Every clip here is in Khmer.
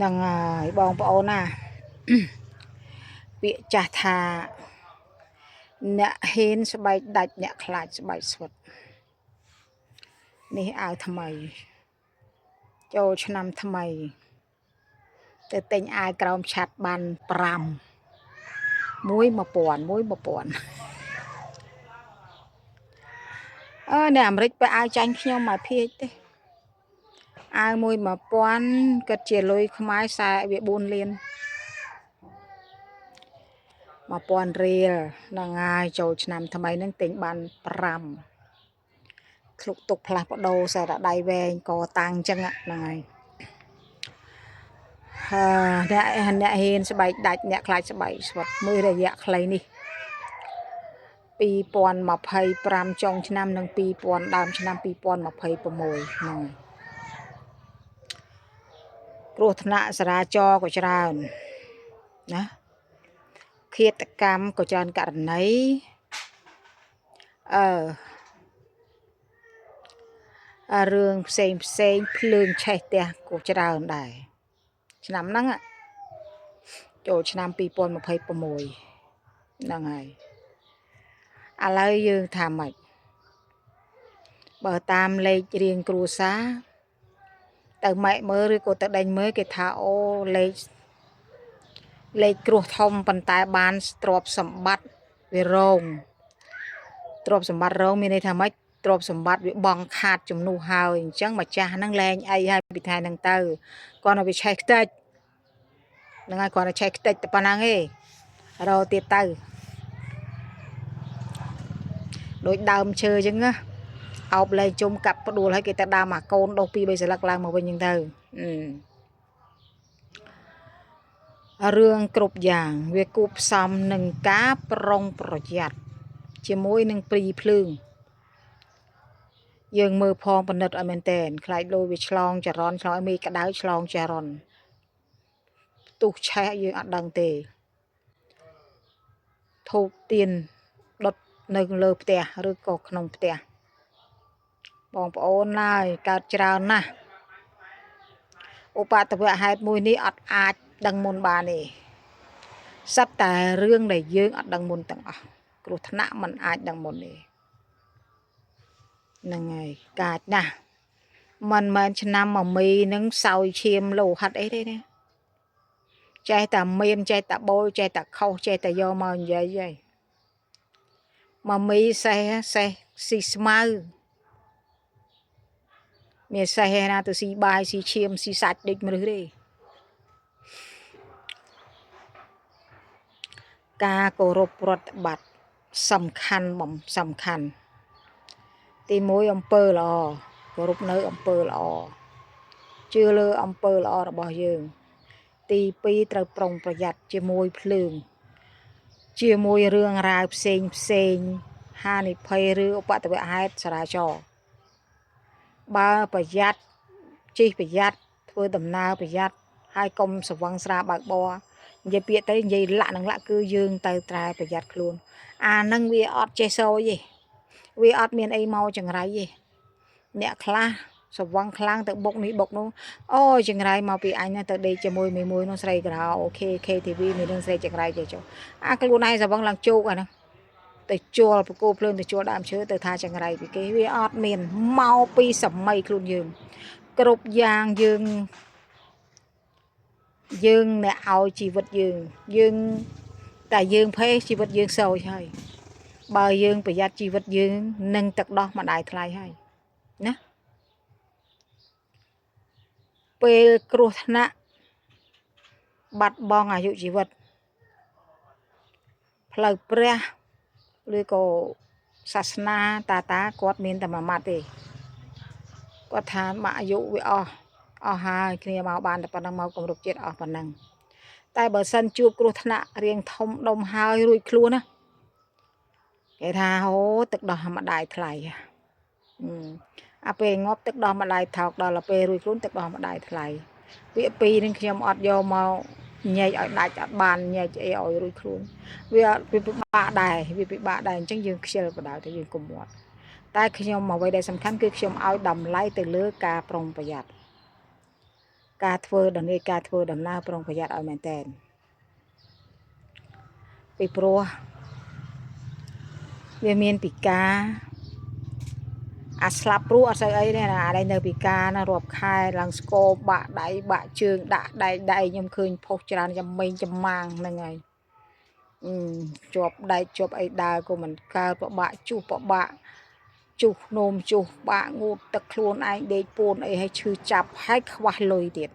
នឹងហើយបងប្អូនណាពាក្យចាស់ថាអ្នកហ៊ានស្បែកដាច់អ្នកខ្លាចស្បែកស្វិតនេះអាវថ្មីចូលឆ្នាំថ្មីទៅទិញអាវក្រោមឆាត់បាន5 1000 នៅអាមេរិកបើអាវចាញ់ខ្ញុំមកភៀកទេអាវមួយ1000គិតជាលុយខ្មែរ44 លាន1000 រៀលហ្នឹងហើយចូលឆ្នាំថ្មីហ្នឹងទិញបាន5ឃ្លុកទុកផ្លាស់ប្ដូរសារដៃវែងកតាំងអញ្ចឹងហ្នឹងហើយអ្នកហ៊ានស្បែកដាច់អ្នកខ្លាចស្បែកស្វិតមើលរយៈខ្លីនេះ2025ចុងឆ្នាំនិង2000ដើមឆ្នាំ2026ហ្នឹងគ្រោះថ្នាក់ចរាចរណ៍ក៏ច្រើនណាឃាតកម្មក៏ច្រើនករណីរឿងផ្សេងភ្លើងឆេះផ្ទះក៏ច្រើនដែរឆ្នាំហ្នឹងចូលឆ្នាំ2026ហ្នឹងហើយឥឡូវយើងថាម៉េចបើតាមលេខរៀងគ្រួសារទៅម៉ែមើលឬក៏ទៅដេញមើលគេថាអូលេខគ្រោះធំប៉ុន្តែបានទ្រព្យសម្បត្តិវារងទ្រព្យសម្បត្តិរងមានន័យថាម៉េចទ្រព្យសម្បត្តិវាបងខាតជំនួសហើយអញ្ចឹងម្ចាស់ហ្នឹងលែងអីហើយពីថ្ងៃហ្នឹងទៅគាត់នៅវាឆេះខ្ទេចហ្នឹងហើយគាត់ទៅឆេះខ្ទេចតែប៉ុណ្ណឹងឯងរកទៀតទៅដូចដើមឈើអញ្ចឹងណាអោបលែងជុំកាប់ផ្ដួលឲ្យគេទៅដើមអាកូនដុះ2 3 ស្លឹកឡើងមកវិញអញ្ចឹងទៅរឿងគ្រប់យ៉ាងវាគួបផ្សំនឹងការប្រុងប្រយ័ត្នជាមួយនឹងព្រីភ្លើងយើងមើលផងពិនិត្យឲ្យមែនតែនខ្លាចលុយវាឆ្លងចរន្តឆ្លងឲ្យមេក្តៅឆ្លងចរន្តទុះឆេះយើងអត់ដឹងទេធូបទៀនដុតនៅលើផ្ទះឬក៏ក្នុងផ្ទះបងប្អូនឡើយកើតច្រើនណាស់ឧបទ្ទវហេតុមួយនេះអត់អាចដឹងមុនបានទេសិតតែរឿងដែលយើងអត់ដឹងមុនទាំងអស់គ្រោះថ្នាក់มันអាចដឹងមុនទេហ្នឹងហើយកាចណាស់មិនមែនឆ្នាំមកមីនឹងសោយឈាមលោហិតអីទេណាចេះតែមានចេះតែបូលចេះតែខុសចេះតែយកមកនិយាយហើយមកមីសេះស៊ីស្មៅមានសេះណាទៅស៊ីបាយស៊ីឈាមស៊ីសាច់ដូចមនុស្សទេការគោរពប្រតិបត្តិសំខាន់ទី1អំពើល្អគោរពនៅអំពើល្អជឿលើអំពើល្អរបស់យើងទី2ត្រូវប្រុងប្រយ័ត្នជាមួយភ្លើងជាមួយរឿងរ៉ាវផ្សេងហានិភ័យឬឧបទ្ទវហេតុចរាចរណ៍បើប្រយ័ត្នជិះប្រយ័ត្នធ្វើដំណើរប្រយ័ត្នហើយកុំស្វឹងស្រាបើកបរនិយាយពាក្យទៅនិយាយលាក់នឹងលាក់គឺយើងទៅត្រែប្រយ័ត្នខ្លួនអានឹងវាអត់ចេះសោយទេវាអត់មានអីមកចង្រៃទេអ្នកខ្លះស្វឹងខ្លាំងទៅបុកនេះបុកនោះអូចង្រៃមកពីអញទៅដេកជាមួយមួយនោះស្រីក្រៅអូខេ KTV មាននឹងស្រីចង្រៃចេះចុះអាខ្លួនឯងស្វឹងឡើងជោគអាហ្នឹងទៅជួលបកគោភ្លើងទៅជួលដើមឈើទៅថាចង្រៃពីគេវាអត់មានមកពីសម័យខ្លួនយើងគ្រប់យ៉ាងយើងអ្នកឲ្យជីវិតយើងតែយើងភេជីវិតយើងសោយហើយបើយើងប្រយ័ត្នជីវិតយើងនឹងទឹកដោះម្ដាយថ្លៃហើយណាពេលគ្រោះថ្នាក់បាត់បង់អាយុជីវិតផ្លូវព្រះឬក៏សាសនាតាគាត់មានតែមួយម៉ាត់ទេគាត់ថាមកអាយុវាអស់ហើយគ្នាមកបានតែប៉ុណ្ណឹងមកគម្រប់ជាតិអស់ប៉ុណ្ណឹងតែបើសិនជួបគ្រោះថ្នាក់រៀងធំដុំហើយរួចខ្លួនណាគេថាហូទឹកដោះម្ដាយថ្លៃអាពេលងាប់ទឹកដោះម្ដាយថោកដល់ពេលរួចខ្លួនទឹកដោះម្ដាយថ្លៃពាក្យពីរនេះខ្ញុំអត់យកមកញែកឲ្យដាច់អត់បានញែកអីឲ្យរួចខ្លួនវាពិបាកដែរអញ្ចឹងយើងខ្ជិលបដៅតែយើងកុំមាត់តែខ្ញុំអ្វីដែលសំខាន់គឺខ្ញុំឲ្យតម្លៃទៅលើការប្រុងប្រយ័ត្ន ការធ្វើដំណើរការធ្វើដំណើរប្រុងប្រយ័ត្នឲ្យមែនតើពីព្រោះវាមានពិការអាស្លាប់ព្រោះអត់ស្អីអីទេណាអានេះនៅពិការណារាប់ខែឡើងស្គរបាក់ដៃបាក់ជើងដាក់ដៃខ្ញុំឃើញផុសច្រើនចាំមេងចំមាំងហ្នឹងហើយជាប់ដែកជាប់អីដើរក៏មិនកើពិបាកជុះពិបាកជុះនោមជុះបាក់ងូតទឹកខ្លួនឯងដេកពួនអីឲ្យឈឺចាប់ហើយខ្វះលុយទៀត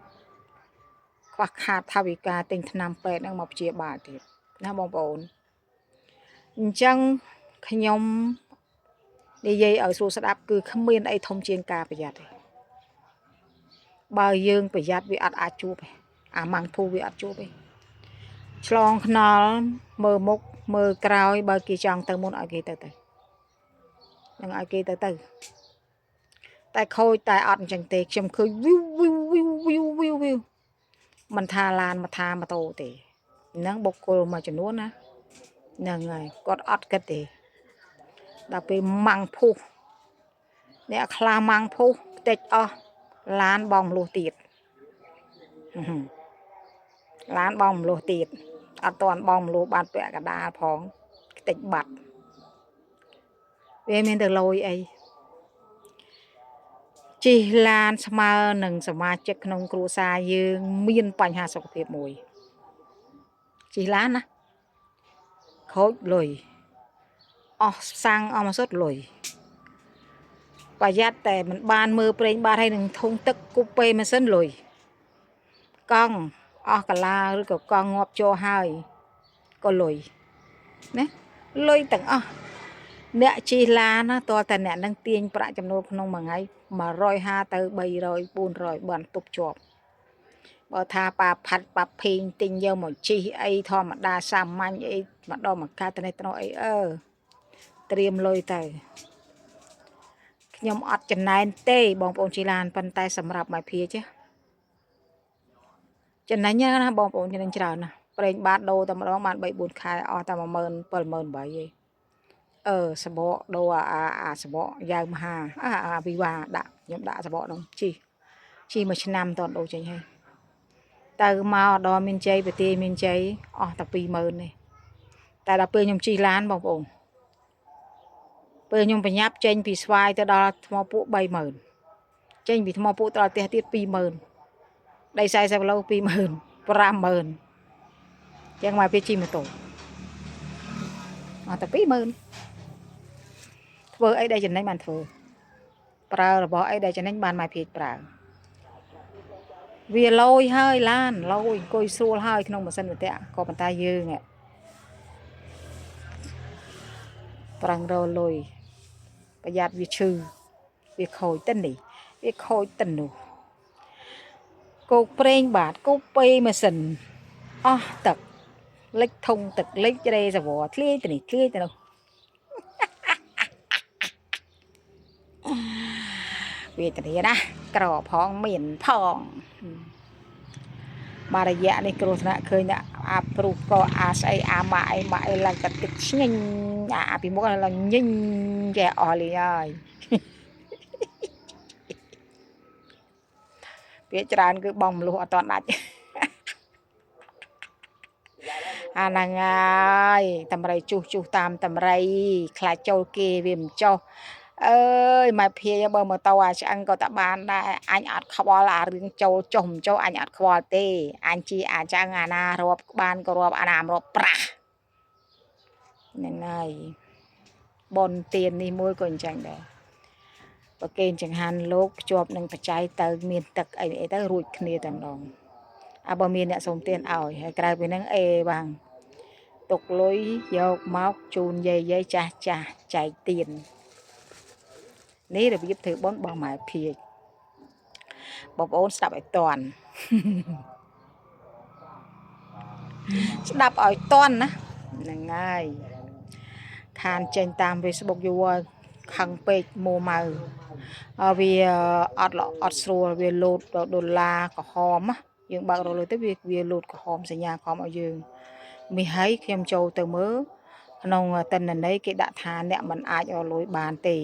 ខ្វះខាតថវិកាទិញថ្នាំពេទ្យហ្នឹងមកព្យាបាលទៀតណាបងប្អូនអញ្ចឹងខ្ញុំនិយាយឲ្យស្រួលស្ដាប់គឺគ្មានអីធំជាងការប្រយ័ត្នទេបើយើងប្រយ័ត្នវាអត់អាចជួបទេអាម៉ាំងធូវាអត់ជួបទេឆ្លងថ្នល់មើលមុខមើលក្រោយបើគេចង់ទៅមុនឲ្យគេទៅនឹងឲ្យគេទៅតែខូចតែអត់អញ្ចឹងទេខ្ញុំឃើញវីវមិនថាឡានមកថាម៉ូតូទេហ្នឹងបុគ្គលមួយចំនួនណាហ្នឹងហើយគាត់អត់គិតទេដល់ពេលម៉ាំងភុះអ្នកខ្លះម៉ាំងភុះផ្តិចអស់ឡានបងមលោះទៀតឡានបងមលោះទៀតអត់តាន់បងមលោះបានពាក់កដាលផងផ្តិចបាត់វាមានទៅលយអីជិះឡានស្មើនឹងសមាជិកក្នុងគ្រួសារយើងមានបញ្ហាសុខភាពមួយជិះឡានណាខូចលុយអស់សាំងអស់មកសុទ្ធលុយប្រយ័ត្នតែមិនបានមើលប្រេងបាតឲ្យនឹងធុងទឹកគប់ពេម៉ាស៊ីនលុយកង់អស់កាឡាឬក៏កង់ងាប់ជោហើយក៏លុយណាលុយទាំងអស់អ្នកជិះឡានណាតើតែអ្នកនឹងទាញប្រាក់ចំណូលក្នុងមួយថ្ងៃ150ទៅ300 400បានទប់ជាប់បើថាប៉ាផាត់ប៉ាភីងទិញយកមកជីអីធម្មតាសាមញ្ញអីម្ដងមកកាត់ទៅនេះទៅអីត្រៀមលុយទៅខ្ញុំអត់ចំណែនទេបងប្អូនជីឡានប៉ុន្តែសម្រាប់ម៉ែភីចេះចំណេញណាបងប្អូនចំណេញច្រើនណាស់ប្រេងបាតដូរតែម្ដងបាន3 4ខែអស់តែ17000 18000ឯងសបកដូរអាសបកយ៉ាវមហាអាវិវ៉ាដាក់ខ្ញុំដាក់សបកនោះជីមួយឆ្នាំតដូរចេញហើយទៅមកដល់មានជ័យប្រទាយមានជ័យអស់តែ20000ទេតែដល់ពេលខ្ញុំជិះឡានបងប្អូនពេលខ្ញុំប្រញាប់ចេញពីស្វាយទៅដល់ថ្មពួក30000ចេញពីថ្មពួកទៅដល់ផ្ទះទៀត20000ដី40គីឡូ20000 50000ចឹងមកពេលជិះម៉ូតូអត់តែ20000ធ្វើអីដែលចំណេញបានធ្វើប្រើរបស់អីដែលចំណេញបានមកភេកប្រើវាលយហើយឡានលយអង្គុយស្រួលហើយក្នុងម៉ាស៊ីនវិទ្យាក៏ប៉ុន្តែយើងប្រឹងរលុយប្រយ័ត្នវាឈឺវាខូចទៅនេះវាខូចទៅនោះគោកប្រេងបាតគោកពេម៉ាស៊ីនអស់ទឹកលិចធុងទឹកលិចរេសវ័រធ្លាយទៅនេះធ្លាយទៅនោះវេទនាណាក្រផងមានផងមួយរយៈនេះគ្រោះថ្នាក់ឃើញអាព្រុសក៏អាស្អីអាម៉ាអីឡើងតែទឹកឆ្ងាញ់អាពីមុខឡើងញញចេះអស់លីហើយពាក្យច្រើនគឺបងមលោះអត់តដាច់អាហ្នឹងហើយតម្រៃជុះតាមតម្រៃខ្លាចចូលគេវាមិនចុះអើយម៉ែភាយបើម៉ូតូអាឆ្អឹងក៏តបានដែរអញអត់ខ្វល់អារឿងចូលចុះមិនចុះអញអត់ខ្វល់ទេអញជាអាឆ្អឹងអាណារាប់បានក៏រាប់អាណាមរាប់ប្រាស់ហ្នឹងហើយបនទៀននេះមួយក៏អញ្ចឹងដែរបើគេចង្ហាន់លោកភ្ជាប់នឹងបច្ច័យទៅមានទឹកអីទៅរួចគ្នាតែម្ដងបើមានអ្នកសុំទៀនឲ្យហើយក្រៅពីហ្នឹងបាំងទុកលុយយកមកជូនយាយចាស់ចែកទៀននេះរបៀបធ្វើបុណ្យរបស់ម៉ែភាយបងប្អូនស្ដាប់ឲ្យតន់ស្ដាប់ឲ្យតន់ណាហ្នឹងហើយខានចេញតាម Facebook យូរខឹងពេកមួម៉ៅវាអត់ស្រួលវាលោតដុល្លារក្រហមយើងបើករលុយទៅវាលោតក្រហមសញ្ញាក្រហមឲ្យយើងមីហើយខ្ញុំចូលទៅមើលក្នុងតិន្នន័យគេដាក់ថាអ្នកមិនអាចរលួយបានទេ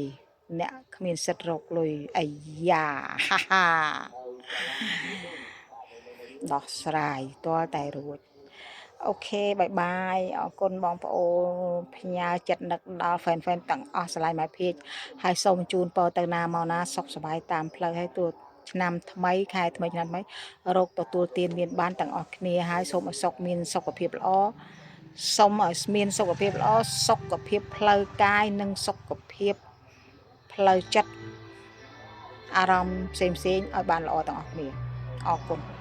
អ្នកគ្មានសិទ្ធិរកលុយអាយ៉ាហាហា ដោះស្រាយទាល់តែរួចអូខេបាយបាយអរគុណបងប្អូនផ្ញើចិត្តនឹកដល់ហ្វេនទាំងអស់ស្រឡាញ់ម៉ែភាជហើយសូមជូនពរទៅណាមកណាសុខសប្បាយតាមផ្លូវហើយទួឆ្នាំថ្មីខែថ្មីឆ្នាំថ្មីរកទទួលទានមានបានទាំងអស់គ្នាហើយសូមឲ្យសុខមានសុខភាពល្អសូមឲ្យមានសុខភាពល្អសុខភាពផ្លូវកាយនិងសុខភាពផ្លូវចិត្តអារម្មណ៍ផ្សេងៗឲ្យបានល្អទាំងអស់គ្នាអរគុណ